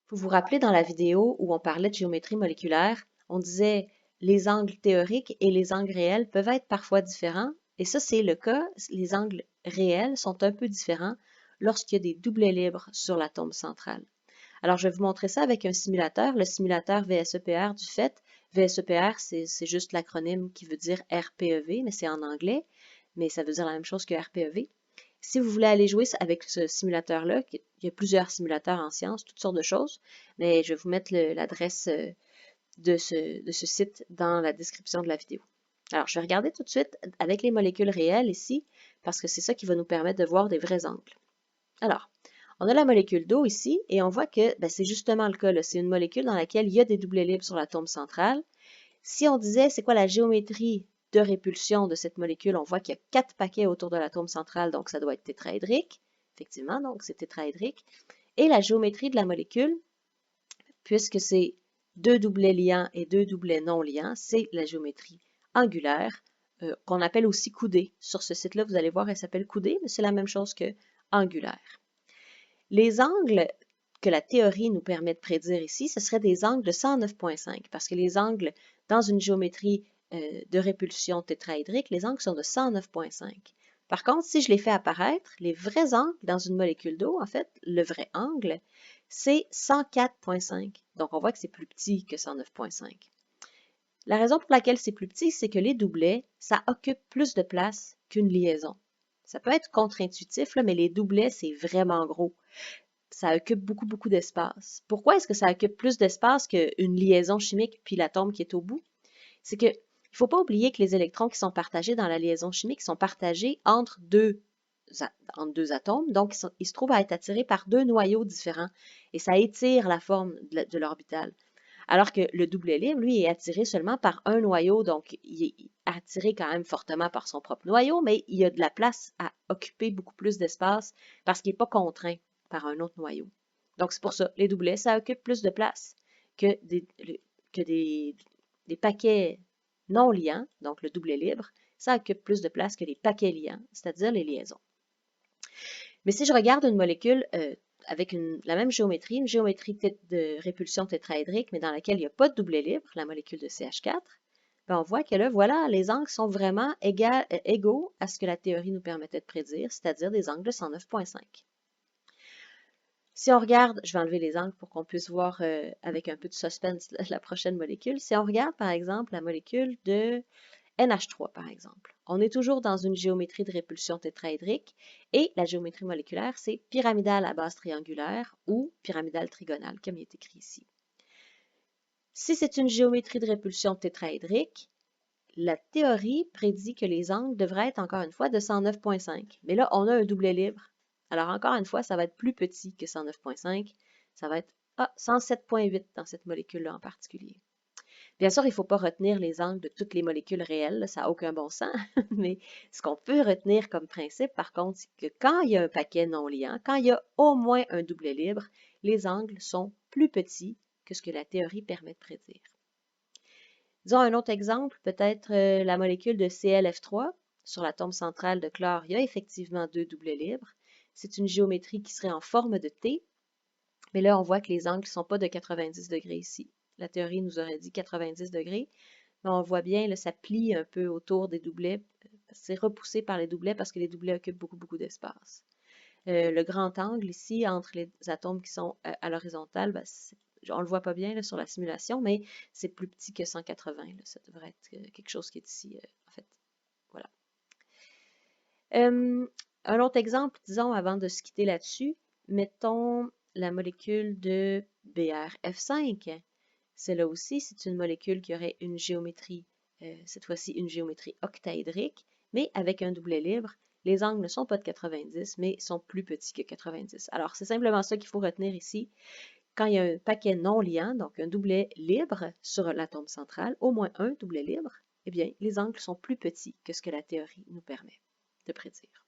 Vous vous rappelez dans la vidéo où on parlait de géométrie moléculaire, on disait les angles théoriques et les angles réels peuvent être parfois différents, et ça c'est le cas, les angles réels sont un peu différents lorsqu'il y a des doublets libres sur l'atome central. Alors je vais vous montrer ça avec un simulateur, le simulateur VSEPR du fait. VSEPR c'est juste l'acronyme qui veut dire RPEV, mais c'est en anglais, mais ça veut dire la même chose que RPEV. Si vous voulez aller jouer avec ce simulateur-là, il y a plusieurs simulateurs en sciences, toutes sortes de choses, mais je vais vous mettre l'adresse de ce site dans la description de la vidéo. Alors, je vais regarder tout de suite avec les molécules réelles ici, parce que c'est ça qui va nous permettre de voir des vrais angles. Alors, on a la molécule d'eau ici, et on voit que c'est justement le cas. C'est une molécule dans laquelle il y a des doublets libres sur l'atome central. Si on disait c'est quoi la géométrie de répulsion de cette molécule, on voit qu'il y a 4 paquets autour de l'atome central, donc ça doit être tétraédrique. Effectivement, donc c'est tétraédrique. Et la géométrie de la molécule, puisque c'est 2 doublets liants et 2 doublets non liants, c'est la géométrie angulaire, qu'on appelle aussi coudée. Sur ce site-là, vous allez voir, elle s'appelle coudée, mais c'est la même chose que angulaire. Les angles que la théorie nous permet de prédire ici, ce seraient des angles de 109,5, parce que les angles dans une géométrie de répulsion tétraédrique, les angles sont de 109,5. Par contre, si je les fais apparaître, les vrais angles dans une molécule d'eau, en fait, le vrai angle, c'est 104,5. Donc, on voit que c'est plus petit que 109,5. La raison pour laquelle c'est plus petit, c'est que les doublets, ça occupe plus de place qu'une liaison. Ça peut être contre-intuitif, mais les doublets, c'est vraiment gros. Ça occupe beaucoup d'espace. Pourquoi est-ce que ça occupe plus d'espace qu'une liaison chimique puis l'atome qui est au bout? C'est que il ne faut pas oublier que les électrons qui sont partagés dans la liaison chimique sont partagés entre deux atomes, donc ils se trouvent à être attirés par deux noyaux différents et ça étire la forme de l'orbital. Alors que le doublet libre, lui, est attiré seulement par un noyau, donc il est attiré quand même fortement par son propre noyau, mais il y a de la place à occuper beaucoup plus d'espace parce qu'il n'est pas contraint par un autre noyau. Donc c'est pour ça, les doublets, ça occupe plus de place que des paquets non liants, donc le doublet libre, ça occupe plus de place que les paquets liants, c'est-à-dire les liaisons. Mais si je regarde une molécule avec la même géométrie, une géométrie de répulsion tétraédrique, mais dans laquelle il n'y a pas de doublet libre, la molécule de CH4, on voit que là, voilà, les angles sont vraiment égaux à ce que la théorie nous permettait de prédire, c'est-à-dire des angles de 109,5. Si on regarde, je vais enlever les angles pour qu'on puisse voir avec un peu de suspense la prochaine molécule. Si on regarde, par exemple, la molécule de NH3, par exemple. On est toujours dans une géométrie de répulsion tétraédrique et la géométrie moléculaire, c'est pyramidale à base triangulaire ou pyramidale trigonale, comme il est écrit ici. Si c'est une géométrie de répulsion tétraédrique, la théorie prédit que les angles devraient être encore une fois de 109,5. Mais là, on a un doublet libre. Alors encore une fois, ça va être plus petit que 109,5. Ça va être 107,8 dans cette molécule-là en particulier. Bien sûr, il ne faut pas retenir les angles de toutes les molécules réelles, ça n'a aucun bon sens, mais ce qu'on peut retenir comme principe, par contre, c'est que quand il y a un paquet non liant, quand il y a au moins un doublet libre, les angles sont plus petits que ce que la théorie permet de prédire. Disons un autre exemple, peut-être la molécule de ClF3. Sur l'atome central de chlore, il y a effectivement deux doublets libres. C'est une géométrie qui serait en forme de T, mais là, on voit que les angles ne sont pas de 90 degrés ici. La théorie nous aurait dit 90 degrés, mais on voit bien, là, ça plie un peu autour des doublets. C'est repoussé par les doublets parce que les doublets occupent beaucoup d'espace. Le grand angle ici, entre les atomes qui sont à l'horizontale, on ne le voit pas bien là, sur la simulation, mais c'est plus petit que 180. Là. Ça devrait être quelque chose qui est ici, en fait. Voilà. Un autre exemple, disons, avant de se quitter là-dessus, mettons la molécule de BRF5. Celle-là aussi, c'est une molécule qui aurait une géométrie, cette fois-ci une géométrie octaédrique, mais avec un doublet libre. Les angles ne sont pas de 90, mais sont plus petits que 90. Alors, c'est simplement ça qu'il faut retenir ici. Quand il y a un paquet non liant, donc un doublet libre sur l'atome central, au moins un doublet libre, eh bien, les angles sont plus petits que ce que la théorie nous permet de prédire.